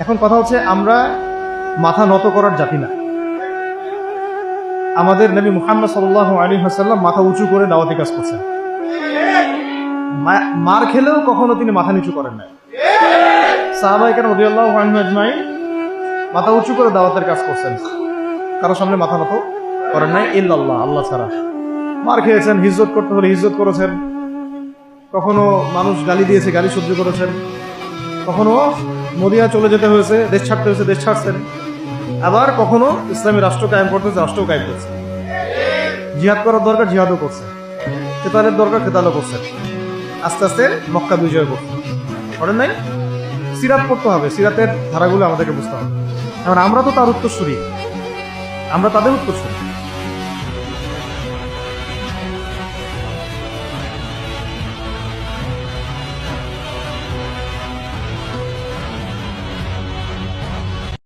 এখন কথা হচ্ছে, আমরা মাথা নত করার জাতি না। আমাদের নবী মুহাম্মদ সাল্লাল্লাহু আলাইহি ওয়াসাল্লাম মাথা উঁচু করে দাওয়াতি কাজ করছেন। মার খেলেও কখনো তিনি মাথা নিচু করেন না। সাহাবায়ে কেরাম রাদিয়াল্লাহু আনহুম আজমাইন মাথা উঁচু করে দাওয়াতের কাজ করছেন, কারো সামনে মাথা নত করেন নাই ইল্লাল্লাহ, আল্লাহ ছাড়া। মার খেয়েছেন, হিজরত করতে হলে হিজরত করেছেন, কখনো মানুষ গালি দিয়েছে, গালি সহ্য করেছেন, কখনো মদিনা চলে যেতে হয়েছে, দেশ ছাড়তে হয়েছে, দেশ ছাড়ছেন, আবার কখনো ইসলামী রাষ্ট্র কায়েম করতেছে, রাষ্ট্র কায়েম করছে। জিহাদ করার দরকার, জিহাদও করছে, কেতালের দরকার, কেতালও করছে। আস্তে আস্তে মক্কা বিজয় করছে, করেন নাই? সিরাত পড়তে হবে, সিরাতের ধারাগুলো আমাদেরকে বুঝতে হবে। এখন আমরা তো তার উত্তরসূরি, আমরা তাদের উত্তরসূরি।